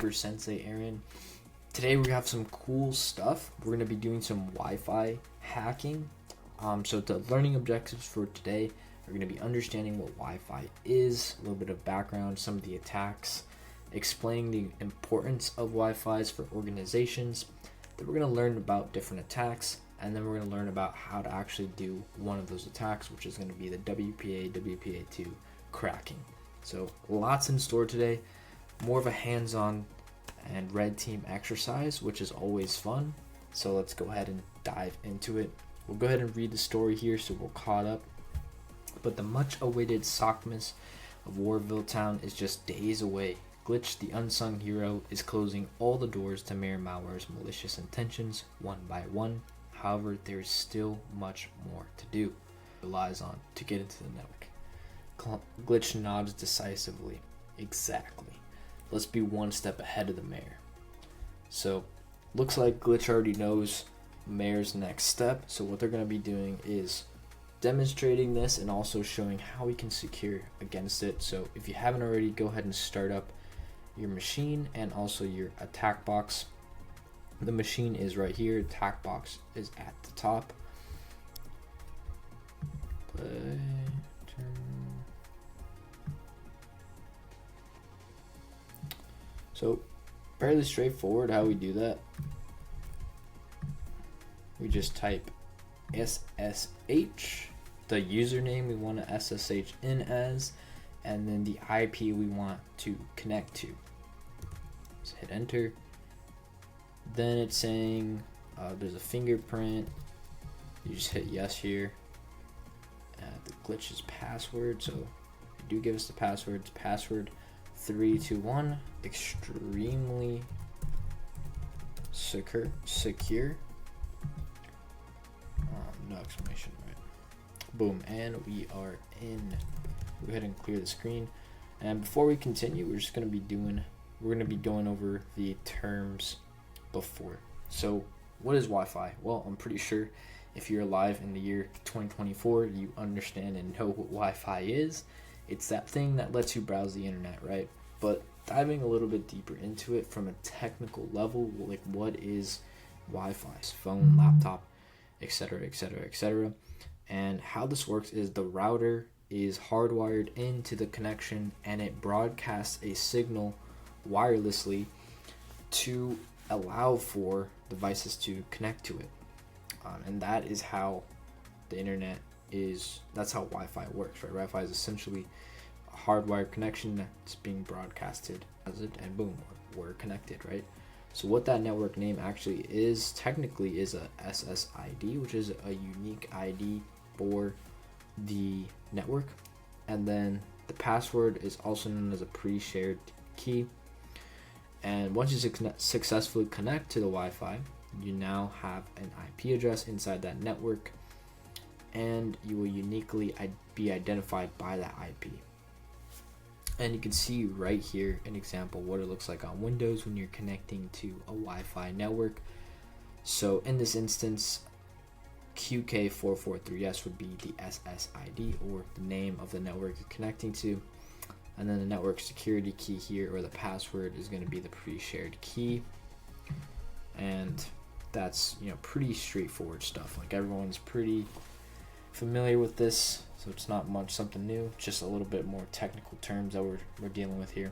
Super Sensei Aaron. Today we have some cool stuff. We're going to be doing some Wi-Fi hacking. So the learning objectives for today are going to be understanding what Wi-Fi is, a little bit of background, some of the attacks, explaining the importance of Wi-Fi's for organizations. Then we're going to learn about different attacks, and then we're going to learn about how to actually do one of those attacks, which is going to be the WPA2 cracking. So lots in store today, more of a hands-on and red team exercise, which is always fun. So let's go ahead and dive into it. We'll go ahead and read the story here so we're caught up. But the much-awaited Sockmas of Warville Town is just days away. Glitch, the unsung hero, is closing all the doors to Mayor Malware's malicious intentions one by one. However, there is still much more to do. It relies on to get into the network. Glitch nods decisively. Exactly. Let's be one step ahead of the mayor. So, looks like Glitch already knows mayor's next step. So what they're going to be doing is demonstrating this and also showing how we can secure against it. So if you haven't already, go ahead and start up your machine and also your attack box. The machine is right here. Attack box is at the top. So fairly straightforward how we do that. We just type SSH, the username we want to SSH in as, and then the IP we want to connect to. Just hit enter. Then it's saying there's a fingerprint. You just hit yes here. The glitch's password. So if you do give us the password, it's password 321. Extremely secure. No exclamation, right? Boom, and we are in. Go ahead and clear the screen. And before we continue, we're going to be going over the terms before. So what is Wi-Fi? Well, I'm pretty sure if you're alive in the year 2024, you understand and know what Wi-Fi is. It's that thing that lets you browse the internet, right? But diving a little bit deeper into it from a technical level, like what is Wi-Fi? Phone, laptop, etc., etc., etc. And how this works is the router is hardwired into the connection and it broadcasts a signal wirelessly to allow for devices to connect to it. And that is how the internet is, that's how Wi-Fi works, right? Wi-Fi is essentially a hardwired connection that's being broadcasted as it, and boom, we're connected, right? So what that network name actually is, technically, is a SSID, which is a unique ID for the network. And then the password is also known as a pre-shared key. And once you successfully connect to the Wi-Fi, you now have an IP address inside that network, and you will uniquely be identified by that IP. And you can see right here an example what it looks like on Windows when you're connecting to a Wi-Fi network. So in this instance, QK443S would be the SSID, or the name of the network you're connecting to. And then the network security key here, or the password, is going to be the pre-shared key. And that's, pretty straightforward stuff. Like, everyone's pretty familiar with this, so it's not much something new, just a little bit more technical terms that we're dealing with here.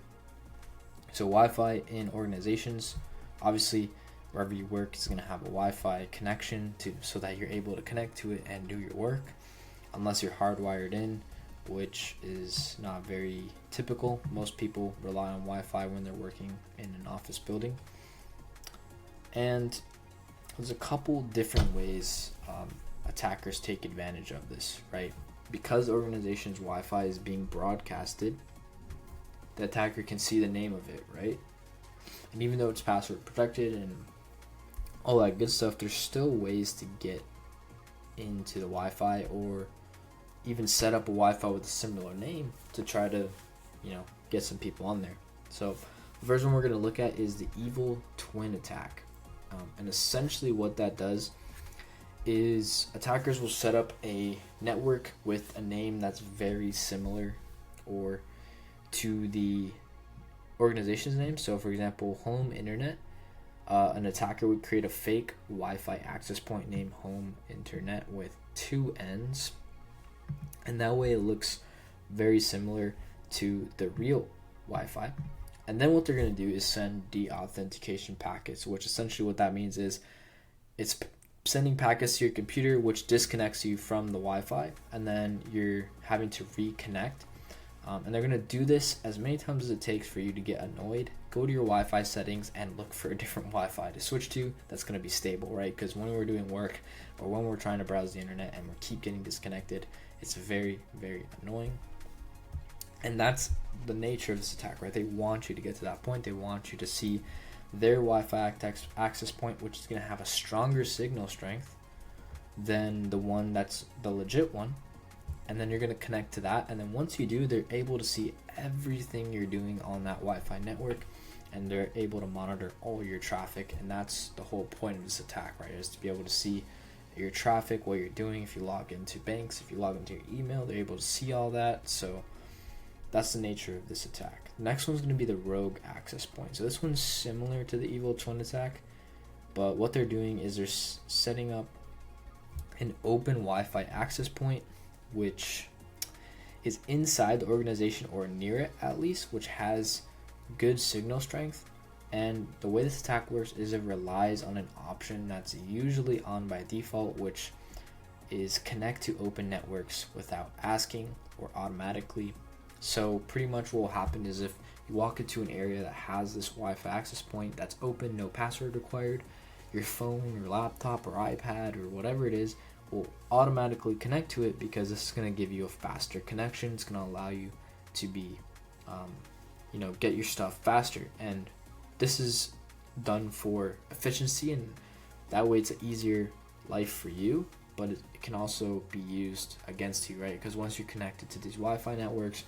So Wi-Fi in organizations, obviously wherever you work is going to have a Wi-Fi connection so that you're able to connect to it and do your work, unless you're hardwired in, which is not very typical. Most people rely on Wi-Fi when they're working in an office building. And there's a couple different ways attackers take advantage of this, right? Because the organization's Wi-Fi is being broadcasted, the attacker can see the name of it, right? And even though it's password protected and all that good stuff, there's still ways to get into the Wi-Fi, or even set up a Wi-Fi with a similar name to try to, get some people on there. So the first one we're going to look at is the evil twin attack. And essentially what that does is attackers will set up a network with a name that's very similar or to the organization's name. So for example, home internet, an attacker would create a fake Wi-Fi access point named home internet with 2 N's, and that way it looks very similar to the real Wi-Fi. And then what they're going to do is send deauthentication packets, which essentially what that means is it's sending packets to your computer, which disconnects you from the Wi-Fi, and then you're having to reconnect. And they're going to do this as many times as it takes for you to get annoyed. Go to your Wi-Fi settings and look for a different Wi-Fi to switch to that's going to be stable, right? Because when we're doing work or when we're trying to browse the internet and we keep getting disconnected, it's very, very annoying. And that's the nature of this attack, right? They want you to get to that point. They want you to see their Wi-Fi access point, which is going to have a stronger signal strength than the one that's the legit one. And then you're going to connect to that. And then once you do, they're able to see everything you're doing on that Wi-Fi network, and they're able to monitor all your traffic. And that's the whole point of this attack, right? Is to be able to see your traffic, what you're doing. If you log into banks, if you log into your email, they're able to see all that. So that's the nature of this attack. Next one's going to be the rogue access point. So this one's similar to the evil twin attack, but what they're doing is they're setting up an open Wi-Fi access point, which is inside the organization or near it at least, which has good signal strength. And the way this attack works is it relies on an option that's usually on by default, which is connect to open networks without asking or automatically. So pretty much what will happen is if you walk into an area that has this Wi-Fi access point that's open, no password required, your phone or laptop or iPad or whatever it is will automatically connect to it, because this is going to give you a faster connection. It's going to allow you to be, get your stuff faster. And this is done for efficiency, and that way it's an easier life for you, but it can also be used against you, right? Because once you're connected to these Wi-Fi networks,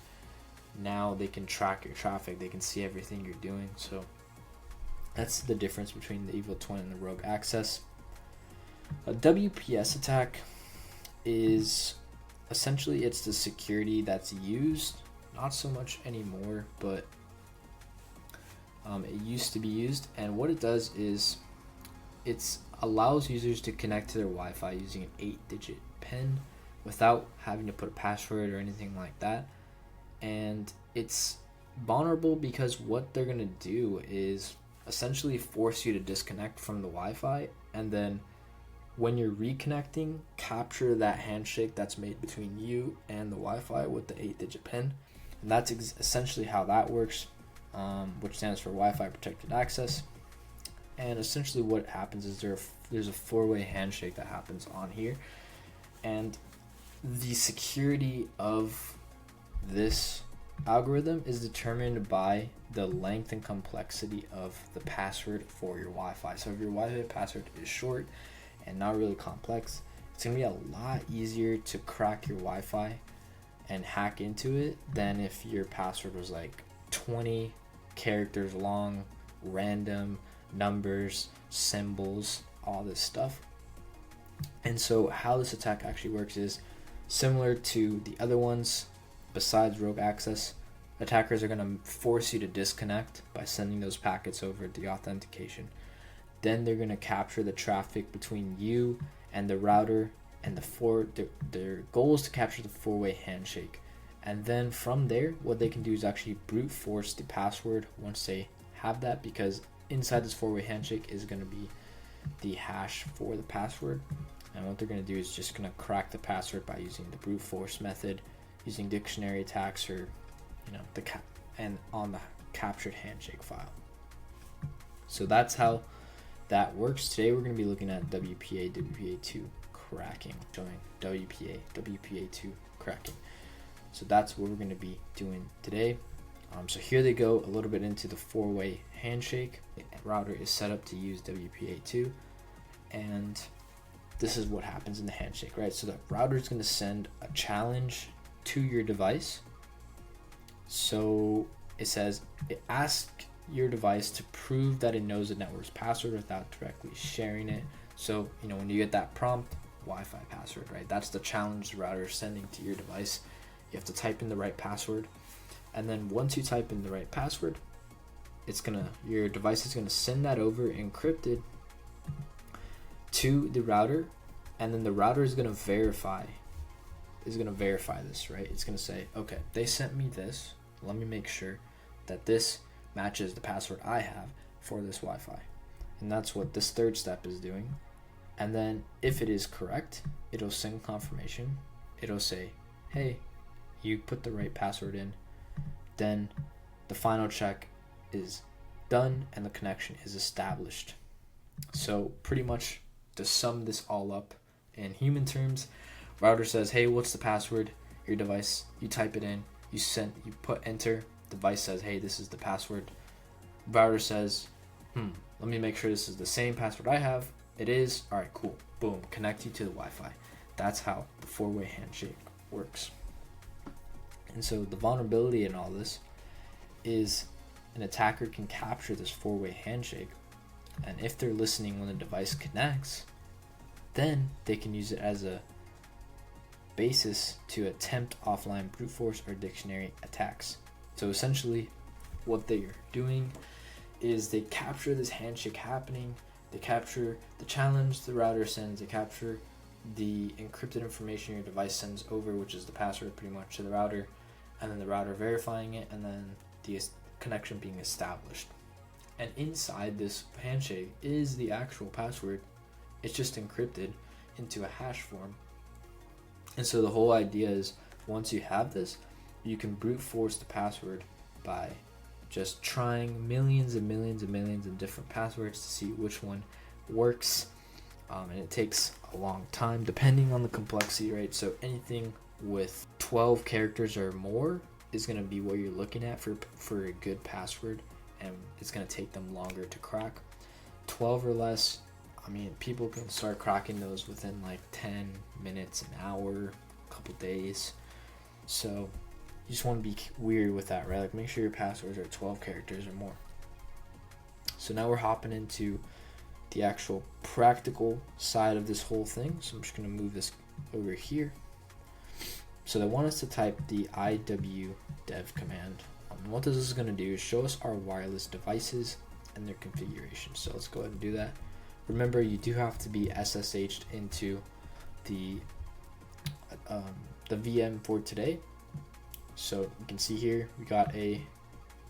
now they can track your traffic, they can see everything you're doing. So that's the difference between the evil twin and the rogue access. A WPS attack is essentially, it's the security that's used, not so much anymore, but it used to be used. And what it does is it allows users to connect to their Wi-Fi using an 8-digit PIN without having to put a password or anything like that. And it's vulnerable because what they're going to do is essentially force you to disconnect from the Wi-Fi, and then when you're reconnecting, capture that handshake that's made between you and the Wi-Fi with the 8-digit PIN. And that's essentially how that works, which stands for Wi-Fi Protected Access. And essentially what happens is there's a 4-way handshake that happens on here, and the security of this algorithm is determined by the length and complexity of the password for your Wi-Fi. So if your Wi-Fi password is short and not really complex, it's going to be a lot easier to crack your Wi-Fi and hack into it than if your password was like 20 characters long, random numbers, symbols, all this stuff. And so how this attack actually works is similar to the other ones. Besides rogue access, attackers are going to force you to disconnect by sending those packets over the authentication. Then they're going to capture the traffic between you and the router, and their goal is to capture the 4-way handshake. And then from there, what they can do is actually brute force the password once they have that, because inside this 4-way handshake is going to be the hash for the password. And what they're going to do is just going to crack the password by using the brute force method, using dictionary attacks, or and on the captured handshake file. So that's how that works. Today we're going to be looking at WPA2 cracking, showing WPA2 cracking. So that's what we're going to be doing today. So here they go, a little bit into the 4-way handshake. The router is set up to use WPA2, and this is what happens in the handshake, right? So the router is going to send a challenge to your device. So it says it asks your device to prove that it knows the network's password without directly sharing it. So when you get that prompt, Wi-Fi password, right? That's the challenge the router is sending to your device. You have to type in the right password, and then once you type in the right password, your device is gonna send that over encrypted to the router, and then the router is gonna verify this, right? It's gonna say, okay, they sent me this. Let me make sure that this matches the password I have for this Wi-Fi. And that's what this third step is doing. And then if it is correct, it'll send confirmation. It'll say, hey, you put the right password in. Then the final check is done and the connection is established. So pretty much to sum this all up in human terms, router says, hey, what's the password? Your device, you type it in, you put enter, device says, hey, this is the password. Router says, let me make sure this is the same password I have. It is. All right, cool. Boom, connect you to the Wi-Fi. That's how the four-way handshake works. And so the vulnerability in all this is an attacker can capture this four-way handshake, and if they're listening when the device connects, then they can use it as a basis to attempt offline brute force or dictionary attacks. So essentially what they're doing is they capture this handshake happening, they capture the challenge the router sends, they capture the encrypted information your device sends over, which is the password pretty much, to the router, and then the router verifying it, and then the connection being established. And inside this handshake is the actual password. It's just encrypted into a hash form. And so the whole idea is, once you have this, you can brute force the password by just trying millions and millions and millions of different passwords to see which one works. And it takes a long time depending on the complexity, right? So anything with 12 characters or more is going to be what you're looking at for a good password, and it's going to take them longer to crack. 12 or less, I mean, people can start cracking those within like 10 minutes, an hour, a couple days. So you just want to be weird with that, right? Like, make sure your passwords are 12 characters or more. So now we're hopping into the actual practical side of this whole thing. So I'm just going to move this over here. So they want us to type the iwdev command. And what this is going to do is show us our wireless devices and their configuration. So let's go ahead and do that. Remember, you do have to be SSH'd into the VM for today. So you can see here we got a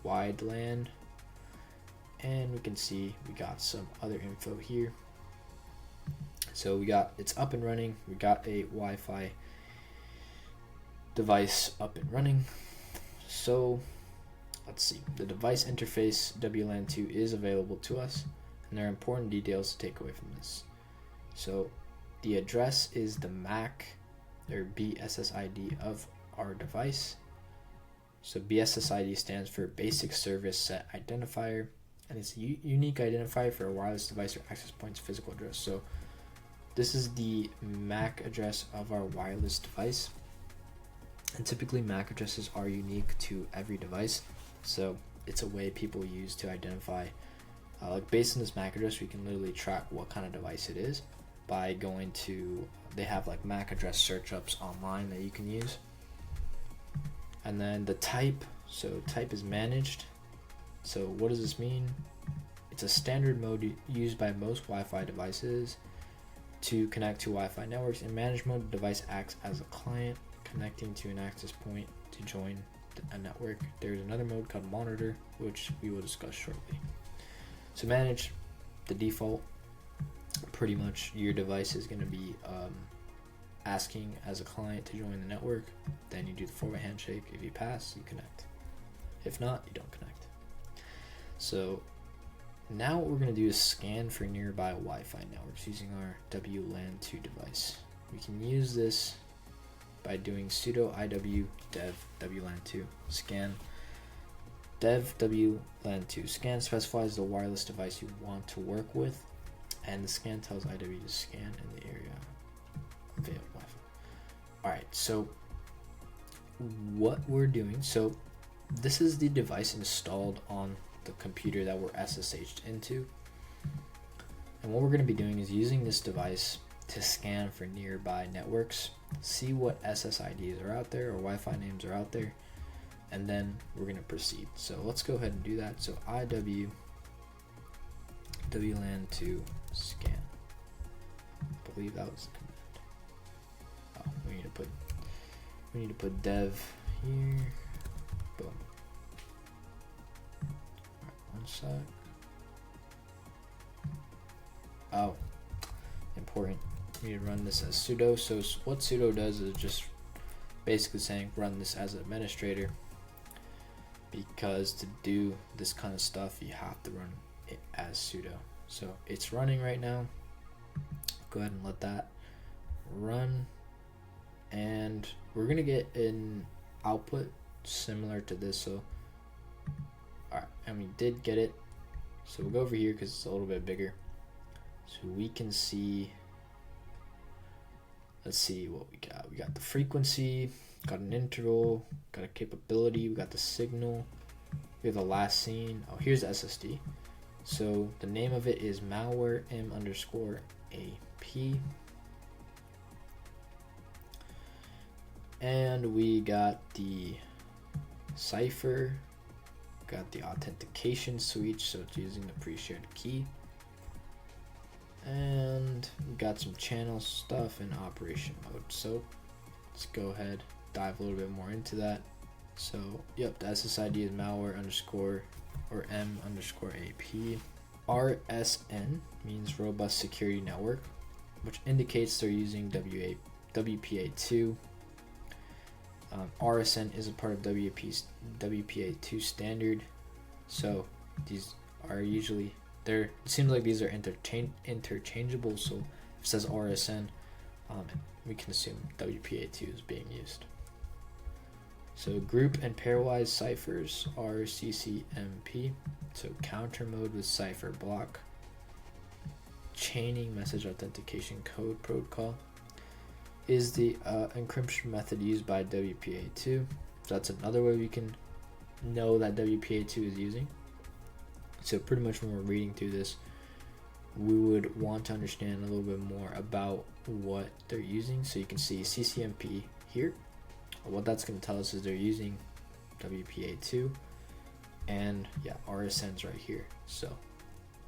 wide LAN, and we can see we got some other info here. So we got, it's up and running. We got a Wi-Fi device up and running. So let's see, the device interface WLAN 2 is available to us, and there are important details to take away from this. So the address is the MAC or BSSID of our device. So BSSID stands for Basic Service Set Identifier, and it's a unique identifier for a wireless device or access point's physical address. So this is the MAC address of our wireless device, and typically MAC addresses are unique to every device. So it's a way people use to identify, like based on this MAC address, we can literally track what kind of device it is by going to, they have like MAC address search ups online that you can use. And then the type, so type is managed. So what does this mean? It's a standard mode used by most Wi-Fi devices to connect to Wi-Fi networks. In managed mode, the device acts as a client connecting to an access point to join a network. There's another mode called monitor, which we will discuss shortly. So manage, the default, pretty much your device is going to be asking as a client to join the network. Then you do the four-way handshake. If you pass, you connect. If not, you don't connect. So now what we're going to do is scan for nearby Wi-Fi networks using our WLAN 2 device. We can use this by doing sudo iwdev WLAN2 scan. Dev WLAN2 scan specifies the wireless device you want to work with, and the scan tells IW to scan in the area available Wi-Fi. Alright, so what we're doing, so this is the device installed on the computer that we're SSH'd into, and what we're going to be doing is using this device to scan for nearby networks, see what SSIDs are out there or Wi-Fi names are out there, and then we're going to proceed. So let's go ahead and do that. So IW WLAN to scan. I believe that was the command. Oh, we need to put dev here. Boom. Alright, one sec. Oh, important. We need to run this as sudo. So what sudo does is just basically saying run this as an administrator, because to do this kind of stuff you have to run it as sudo. So it's running right now. Go ahead and let that run, and we're gonna get an output similar to this. So alright, and we did get it. So we'll go over here because it's a little bit bigger, so we can see. Let's see what we got. We got the frequency, got an interval, got a capability, we got the signal, we have the last seen. Oh, here's the SSD. So the name of it is malware m_ap. And we got the cipher, got the authentication switch, so it's using the pre-shared key. And we got some channel stuff in operation mode. So let's go ahead, dive a little bit more into that. So yep, the SSID is malware underscore or m_ap. RSN means robust security network, which indicates they're using WPA2. RSN is a part of WPA2 standard. So these are usually it seems like these are interchangeable, so if it says RSN, we can assume WPA2 is being used. So group and pairwise ciphers are CCMP, so counter mode with cipher block. Chaining message authentication code protocol is the encryption method used by WPA2. So that's another way we can know that WPA2 is using. So pretty much when we're reading through this, we would want to understand a little bit more about what they're using. So you can see CCMP here. What that's going to tell us is they're using WPA2, and yeah, RSN's right here. So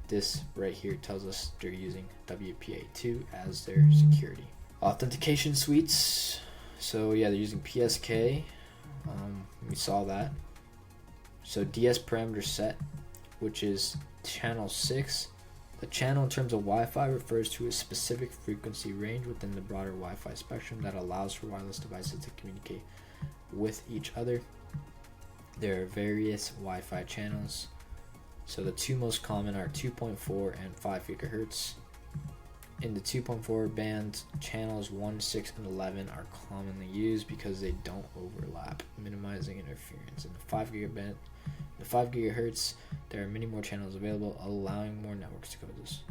this right here tells us they're using WPA2 as their security. Authentication suites. So yeah, they're using PSK. We saw that. So DS parameter set, which is channel 6. The channel in terms of Wi-Fi refers to a specific frequency range within the broader Wi-Fi spectrum that allows for wireless devices to communicate with each other. There are various Wi-Fi channels. So the two most common are 2.4 and 5 gigahertz. In the 2.4 band, channels 1, 6, and 11 are commonly used because they don't overlap, minimizing interference. In the 5 gigahertz, there are many more channels available, allowing more networks to coexist.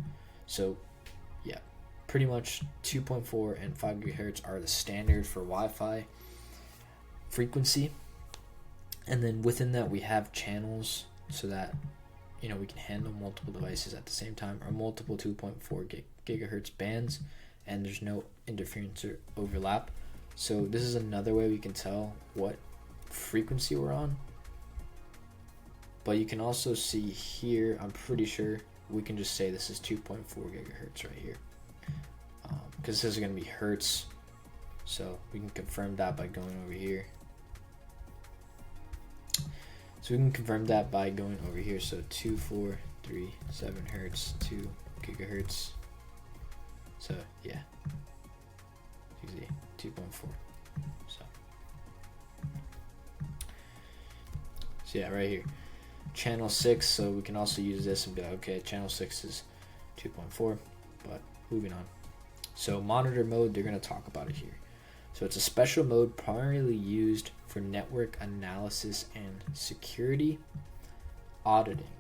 So yeah, pretty much 2.4 and 5 gigahertz are the standard for Wi-Fi frequency. And then within that, we have channels so that we can handle multiple devices at the same time, or multiple 2.4 gigahertz bands, and there's no interference or overlap. So this is another way we can tell what frequency we're on. But you can also see here, I'm pretty sure we can just say this is 2.4 gigahertz right here, because this is going to be hertz. So we can confirm that by going over here. So we can confirm that by going over here. So 2437 hertz, 2 gigahertz. So yeah, easy 2.4. So yeah, right here, channel 6. So we can also use this and be like, okay, channel 6 is 2.4. But moving on. So monitor mode, they're going to talk about it here. So it's a special mode primarily used for network analysis and security auditing.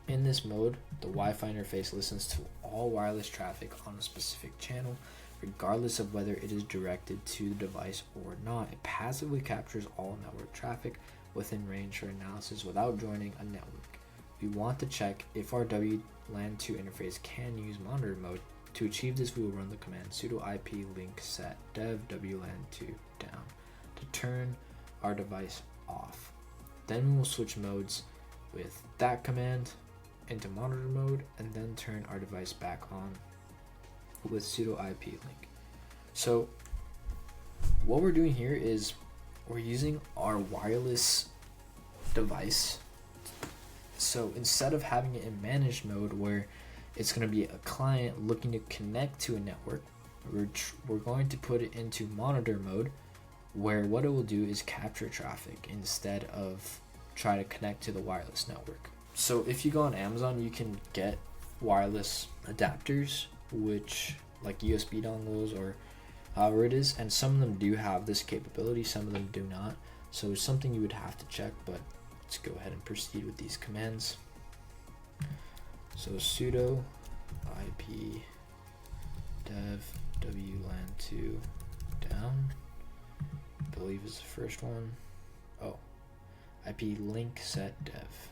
In this mode, the Wi-Fi interface listens to all wireless traffic on a specific channel, regardless of whether it is directed to the device or not. It passively captures all network traffic within range for analysis without joining a network. We want to check if our WLAN 2 interface can use monitor mode. To achieve this, we will run the command sudo IP link set dev WLAN 2 down to turn our device off. Then we will switch modes with that command into monitor mode, and then turn our device back on with sudo IP link. So what we're doing here is we're using our wireless device. So instead of having it in managed mode where it's going to be a client looking to connect to a network, we're going to put it into monitor mode, where what it will do is capture traffic instead of try to connect to the wireless network. So if you go on Amazon, you can get wireless adapters, which like USB dongles or however it is, and some of them do have this capability, some of them do not. So it's something you would have to check, but let's go ahead and proceed with these commands. So sudo IP dev wlan2 down, I believe is the first one. Oh, IP link set dev.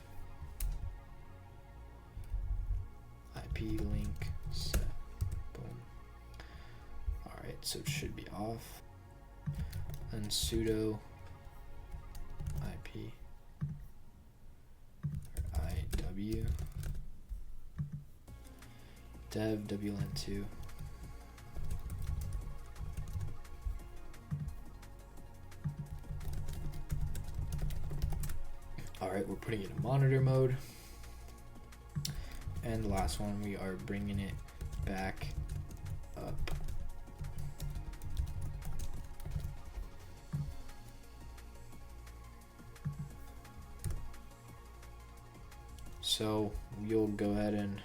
IP link set, boom. Alright, so it should be off. And sudo IP or IW dev wlan2. Alright, we're putting it in monitor mode. And the last one, we are bringing it back up. So you'll go ahead and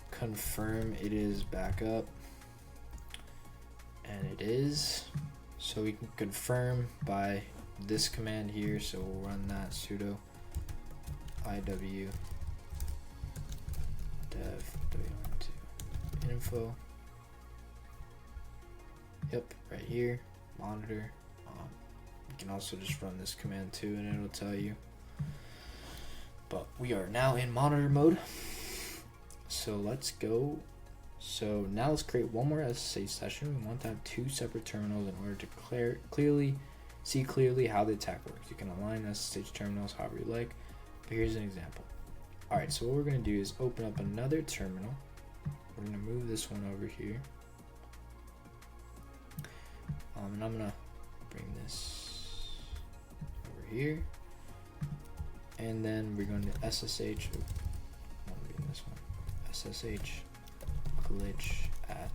confirm it is back up, and it is. So we can confirm by this command here. So we'll run that sudo IW dev wlan2 info. Yep, right here, monitor. You can also just run this command too, and it'll tell you. But we are now in monitor mode. So let's go. So now let's create one more SSH session. We want to have two separate terminals in order to see clearly how the attack works. You can align SSH terminals however you like, but here's an example. Alright, so what we're going to do is open up another terminal. We're going to move this one over here. And I'm going to bring this over here. And then we're going to SSH, this one, SSH glitch at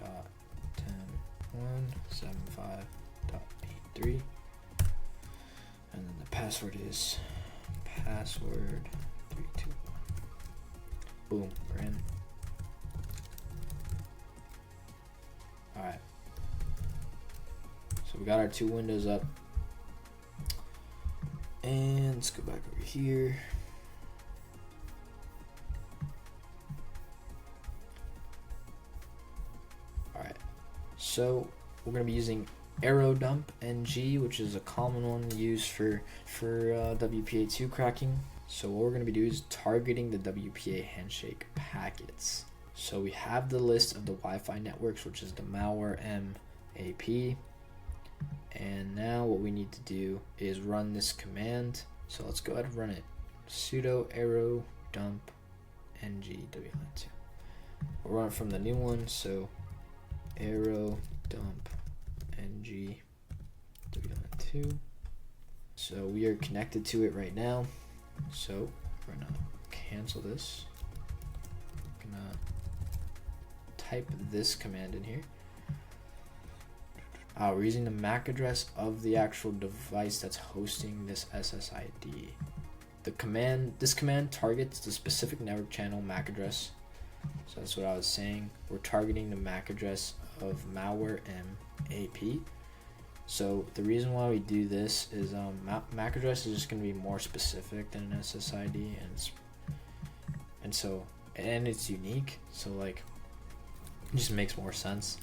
10.10.175.83. And then the password is password 321. Boom, we're in. Alright. So we got our two windows up. And let's go back over here. Alright. So we're going to be using arrow dump ng, which is a common one used for WPA2 cracking. So what we're going to be doing is targeting the WPA handshake packets. So we have the list of the Wi-Fi networks, which is the malware MAP. And now what we need to do is run this command. So let's go ahead and run it. Sudo arrow dump ng wlan2. We'll run it from the new one. So arrow dump ng wlan2. So we are connected to it right now. So we're gonna cancel this. I'm gonna type this command in here. We're using the MAC address of the actual device that's hosting this SSID. This command targets the specific network channel MAC address. So that's what I was saying. We're targeting the MAC address of malware MAP. So the reason why we do this is MAC address is just going to be more specific than an SSID, and it's unique. So like, it just makes more sense.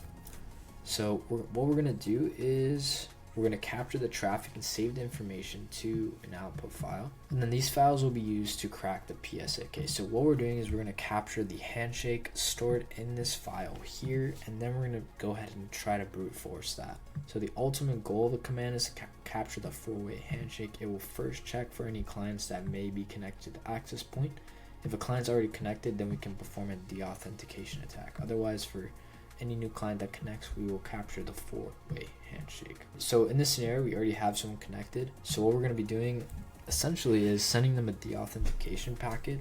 So what we're gonna do is we're going to capture the traffic and save the information to an output file. And then these files will be used to crack the PSAK. So what we're doing is we're going to capture the handshake stored in this file here, and then we're going to go ahead and try to brute force that. So the ultimate goal of the command is to capture the 4-way handshake. It will first check for any clients that may be connected to the access point. If a client's already connected, then we can perform a deauthentication attack. Otherwise, for any new client that connects, we will capture the 4-way handshake. So in this scenario, we already have someone connected. So what we're going to be doing essentially is sending them a deauthentication packet,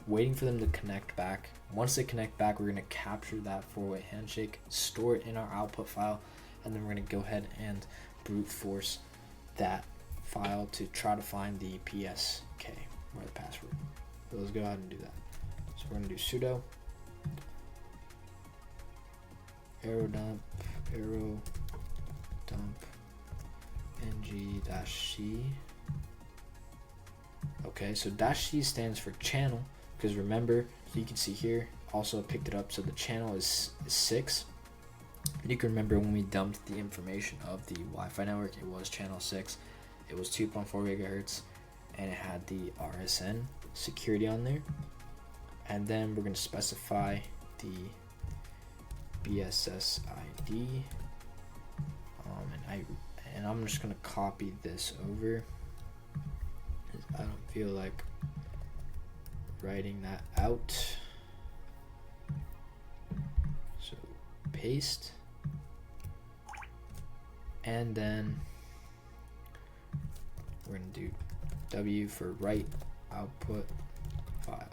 waiting for them to connect back. Once they connect back, we're going to capture that 4-way handshake, store it in our output file, and then we're going to go ahead and brute force that file to try to find the PSK, or the password. So let's go ahead and do that. So we're going to do sudo arrow dump ng-c. Okay, so -c stands for channel, because remember, you can see here, also picked it up, so the channel is 6. And you can remember when we dumped the information of the Wi-Fi network, it was channel 6. It was 2.4 gigahertz, and it had the RSN security on there. And then we're going to specify the BSS ID, and I'm just gonna copy this over. I don't feel like writing that out, so paste, and then we're gonna do W for write output file.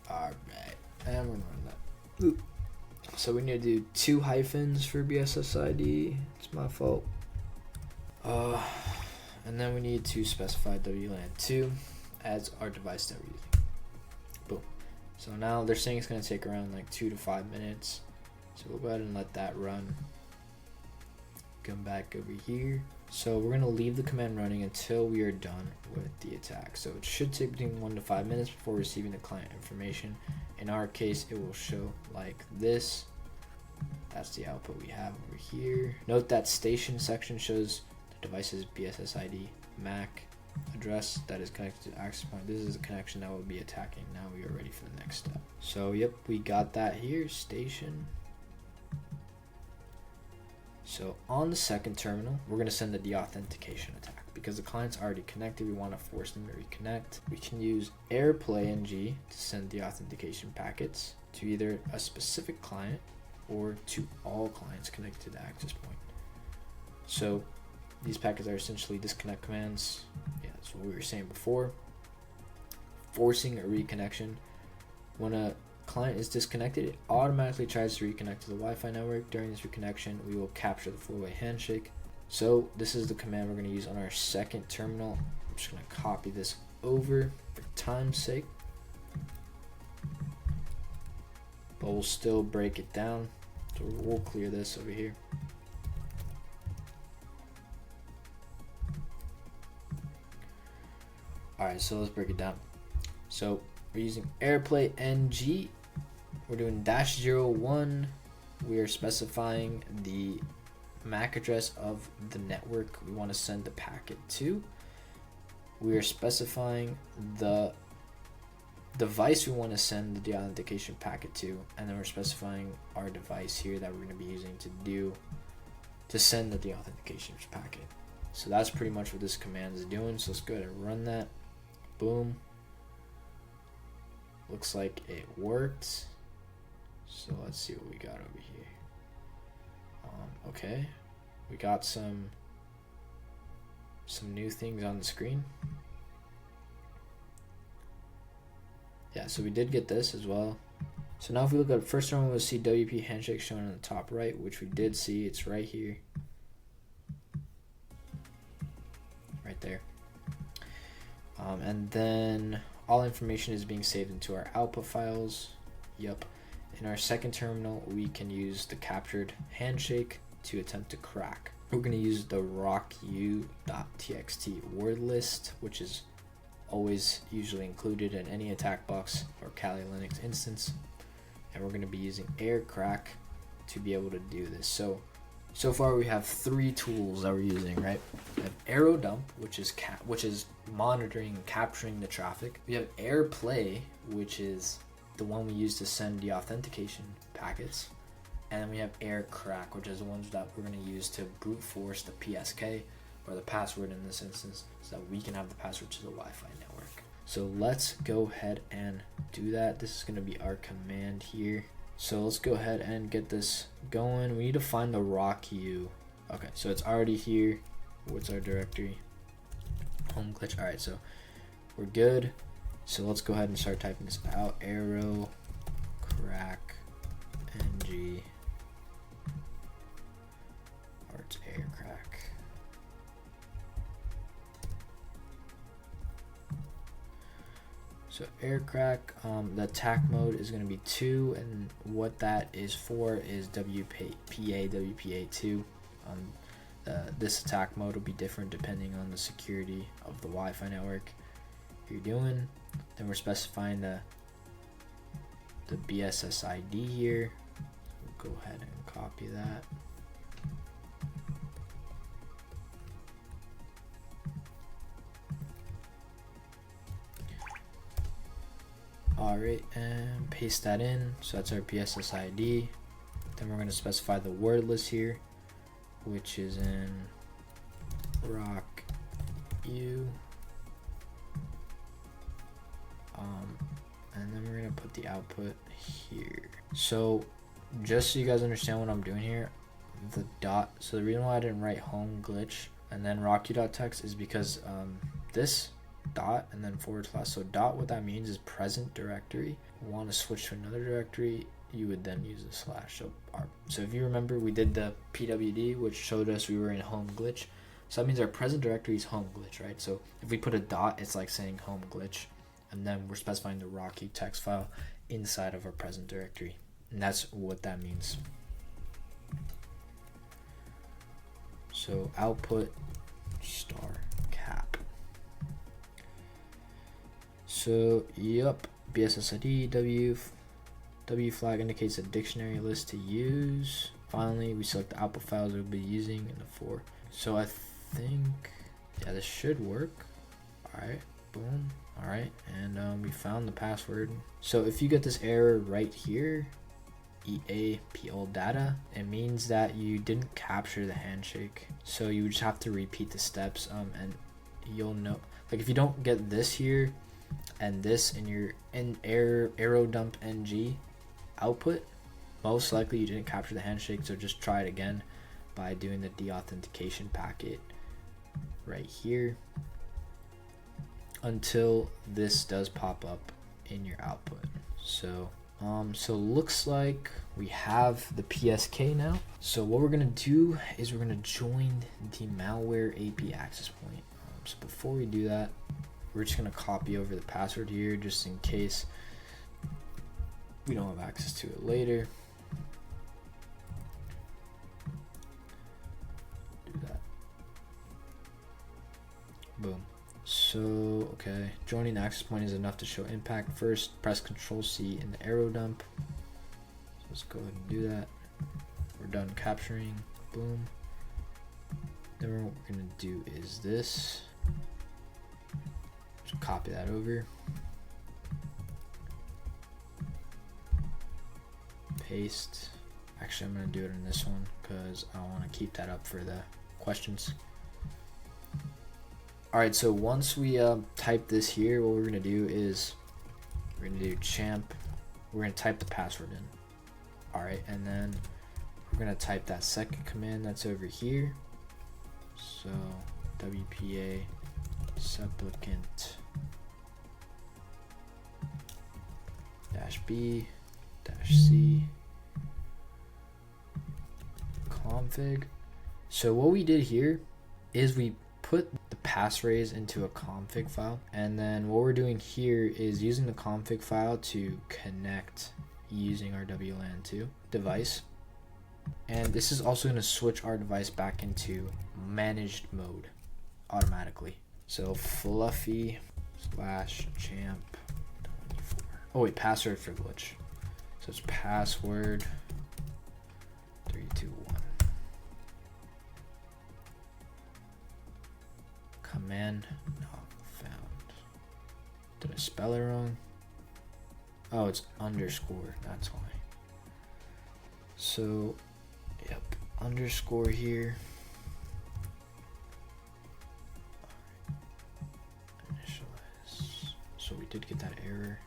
Alright, and we're gonna run that. Ooh. So we need to do 2 hyphens for BSS ID. It's my fault. And then we need to specify WLAN2 as our device that we're using. Boom. So now they're saying it's gonna take around like 2 to 5 minutes. So we'll go ahead and let that run. Come back over here. So we're gonna leave the command running until we are done with the attack. So it should take between 1 to 5 minutes before receiving the client information. In our case, it will show like this. That's the output we have over here. Note that station section shows the device's BSS ID MAC address that is connected to the access point. This is the connection that we'll be attacking. Now we are ready for the next step. So yep, we got that here, station. So on the second terminal, we're going to send the deauthentication attack. Because the client's already connected, we want to force them to reconnect. We can use airplay ng to send the authentication packets to either a specific client or to all clients connected to the access point. So these packets are essentially disconnect commands. Yeah, that's what we were saying before. Forcing a reconnection. When a client is disconnected, it automatically tries to reconnect to the Wi-Fi network. During this reconnection, we will capture the 4-way handshake. So this is the command we're going to use on our second terminal. I'm just going to copy this over for time's sake, but we'll still break it down. So we'll clear this over here. Alright, so let's break it down. So we're using airplay ng. We're doing -01. We are specifying the MAC address of the network we want to send the packet to. We are specifying the device we want to send the deauthentication packet to, and then we're specifying our device here that we're going to be using to send the deauthentication packet. So that's pretty much what this command is doing. So let's go ahead and run that. Boom. Looks like it worked. So let's see what we got over here. Okay, we got some new things on the screen. Yeah, so we did get this as well. So now if we look at first one, we'll see WP handshake shown on the top right, which we did see. It's right here, right there. And then all information is being saved into our output files. Yep. In our second terminal, we can use the captured handshake to attempt to crack. We're going to use the rocku.txt word list, which is always usually included in any attack box or Kali Linux instance. And we're going to be using aircrack to be able to do this. So far we have 3 tools that we're using, right? We have arrow dump, which is monitoring and capturing the traffic. We have airplay, which is the one we use to send the authentication packets. And then we have aircrack, which is the ones that we're going to use to brute force the PSK, or the password in this instance, so that we can have the password to the Wi-Fi network. So let's go ahead and do that. This is going to be our command here. So let's go ahead and get this going. We need to find the RockU. Okay, so it's already here. What's our directory? Home glitch. All right, so we're good. So let's go ahead and start typing this out. Arrow crack ng, or it's air crack. So air crack, the attack mode is going to be 2, and what that is for is WPA2. This attack mode will be different depending on the security of the Wi-Fi network you're doing. Then we're specifying the BSSID here. We'll go ahead and copy that. Alright, and paste that in. So that's our BSSID. Then we're going to specify the word list here, which is in RockU. And then we're going to put the output here. So just so you guys understand what I'm doing here, the dot, so the reason why I didn't write home glitch and then RockU.txt is because this dot and then /. So dot, what that means is present directory. Want to switch to another directory, you would then use a slash. So if you remember, we did the PWD, which showed us we were in home glitch. So that means our present directory is home glitch, right? So if we put a dot, it's like saying home glitch, and then we're specifying the RockU text file inside of our present directory, and that's what that means. So output star cap. So yep, BSSID W flag indicates a dictionary list to use. Finally, we select the output files we'll be using in the 4. So I think, yeah, this should work. All right, boom. All right, and we found the password. So if you get this error right here, EAPL data, it means that you didn't capture the handshake. So you just have to repeat the steps, and you'll know. Like if you don't get this here and this in your arrow dump ng output, most likely you didn't capture the handshake. So just try it again by doing the deauthentication packet right here until this does pop up in your output. So looks like we have the PSK now. So what we're gonna do is we're gonna join the malware AP access point. So before we do that, we're just gonna copy over the password here just in case we don't have access to it later. Do that. Boom. So, okay, joining the access point is enough to show impact. First, press Control-C in the arrow dump. So let's go ahead and do that. We're done capturing. Boom. Then what we're gonna do is this. Just copy that over. Paste. Actually, I'm gonna do it in this one because I want to keep that up for the questions. Alright, so once we type this here, what we're going to do is we're going to do champ. We're going to type the password in. Alright, and then we're going to type that second command that's over here. So WPA supplicant -B -C config. So what we did here is we put the passphrase into a config file, and then what we're doing here is using the config file to connect using our WLAN2 device, and this is also going to switch our device back into managed mode automatically. So fluffy /champ 24. Oh wait, password for glitch. So it's password 321. Command not found. Did I spell it wrong? Oh, it's underscore. That's why. So, yep, underscore here. Initialize. So we did get that error.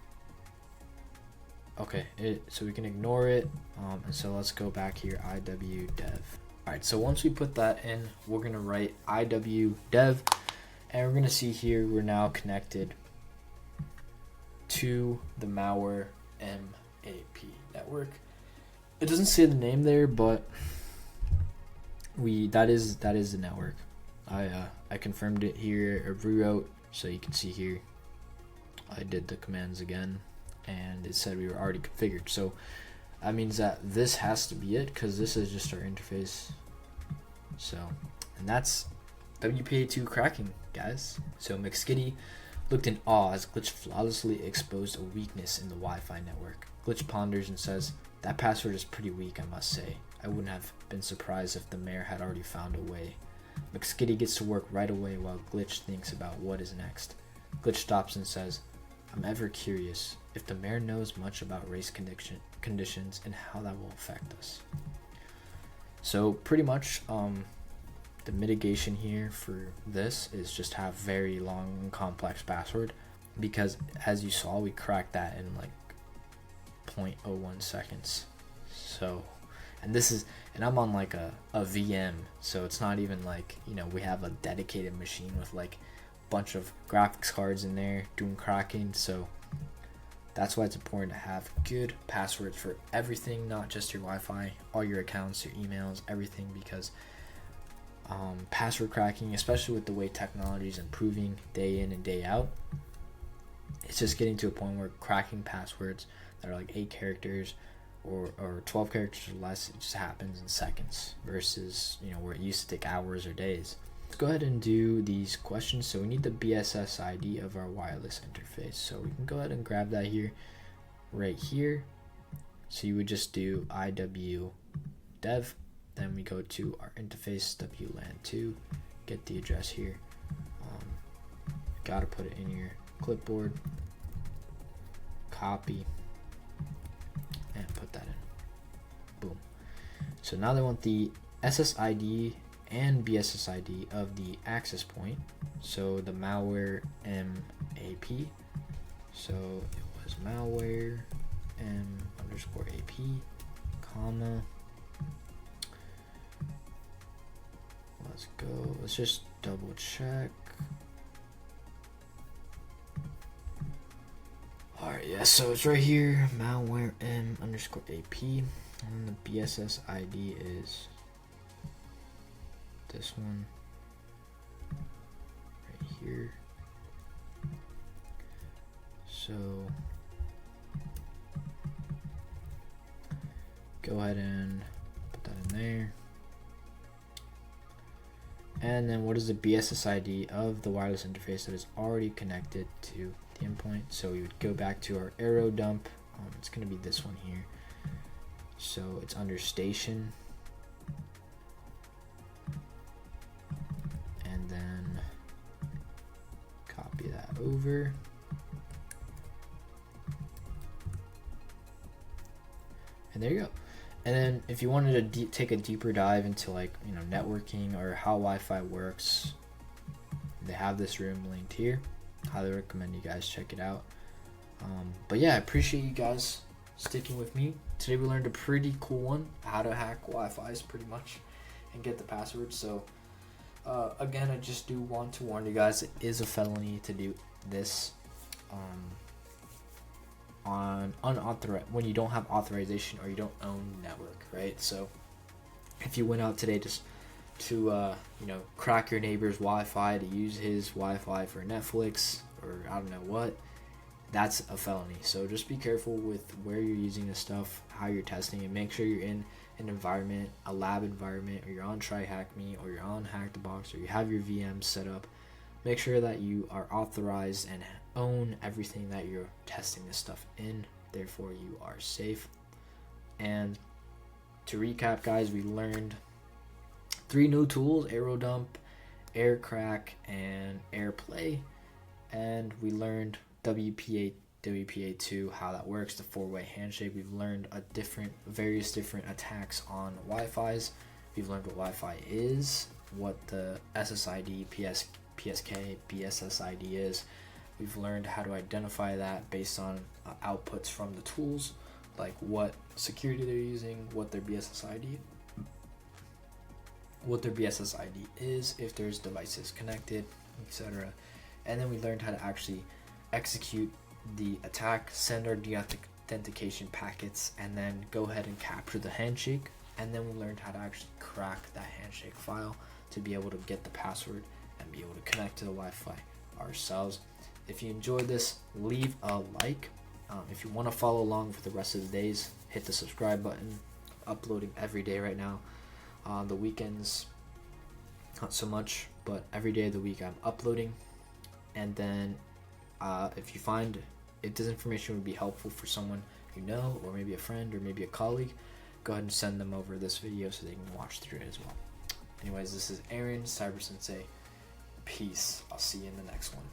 Okay, so we can ignore it. And so let's go back here, IW dev. All right, so once we put that in, we're gonna write IW dev, and we're gonna see here we're now connected to the malware MAP network. It doesn't say the name there, but that is the network. I confirmed it here. I rewrote, so you can see here. I did the commands again, and it said we were already configured. So that means that this has to be it, because this is just our interface. So, and that's WPA2 cracking, guys. So McSkitty looked in awe as Glitch flawlessly exposed a weakness in the Wi-Fi network. Glitch ponders and says, "That password is pretty weak, I must say. I wouldn't have been surprised if the mayor had already found a way." McSkitty gets to work right away while Glitch thinks about what is next. Glitch stops and says, "I'm ever curious if the mayor knows much about race conditions and how that will affect us." So pretty much the mitigation here for this is just have very long and complex password, because as you saw, we cracked that in like 0.01 seconds. So, and I'm on like a VM, so it's not even like, you know, we have a dedicated machine with like a bunch of graphics cards in there doing cracking. So that's why it's important to have good passwords for everything, not just your Wi-Fi, all your accounts, your emails, everything, because password cracking, especially with the way technology is improving day in and day out, it's just getting to a point where cracking passwords that are like 8 characters or 12 characters or less, it just happens in seconds, versus, you know, where it used to take hours or days. Let's go ahead and do these questions. So we need the BSS ID of our wireless interface. So we can go ahead and grab that here, right here. So you would just do IW dev. Then we go to our interface, WLAN2, get the address here. Gotta put it in your clipboard, copy, and put that in. Boom. So now they want the SSID and BSSID of the access point. So the malware MAP. So it was malware M_AP, comma. Let's go. Let's just double check. Alright, yeah, so it's right here, malware M_AP, and the BSS ID is this one right here. So go ahead and put that in there. And then what is the BSS ID of the wireless interface that is already connected to the endpoint? So we would go back to our arrow dump. It's going to be this one here. So it's under station. And then copy that over. And there you go. And then if you wanted to take a deeper dive into, like, you know, networking or how Wi-Fi works, they have this room linked here. Highly recommend you guys check it out. But yeah, I appreciate you guys sticking with me. Today we learned a pretty cool one, how to hack Wi-Fi's pretty much and get the password. So again, I just do want to warn you guys, it is a felony to do this on unauthorized, when you don't have authorization or you don't own the network, right? So if you went out today just to you know, crack your neighbor's Wi-Fi to use his Wi-Fi for Netflix or I don't know what, that's a felony. So just be careful with where you're using this stuff, how you're testing it. Make sure you're in an environment, a lab environment, or you're on TryHackMe, or you're on Hack the Box, or you have your VM set up. Make sure that you are authorized and own everything that you're testing this stuff in, therefore you are safe. And to recap, guys, we learned 3 new tools: arrow dump, air crack, and air play. And we learned WPA2, how that works, the 4-way handshake. We've learned various different attacks on Wi-Fi's. We've learned what Wi-Fi is, what the SSID, PSK, BSSID is. We've learned how to identify that based on outputs from the tools, like what security they're using, what their BSSID is, if there's devices connected, etc. And then we learned how to actually execute the attack, send our deauthentication packets, and then go ahead and capture the handshake. And then we learned how to actually crack that handshake file to be able to get the password and be able to connect to the Wi-Fi ourselves. If you enjoyed this, leave a like. If you want to follow along for the rest of the days, hit the subscribe button. Uploading every day right now. On the weekends, not so much, but every day of the week I'm uploading. And then if you find if this information would be helpful for someone you know, or maybe a friend, or maybe a colleague, go ahead and send them over this video so they can watch through it as well. Anyways, this is Aaron, Cyber Sensei. Peace. I'll see you in the next one.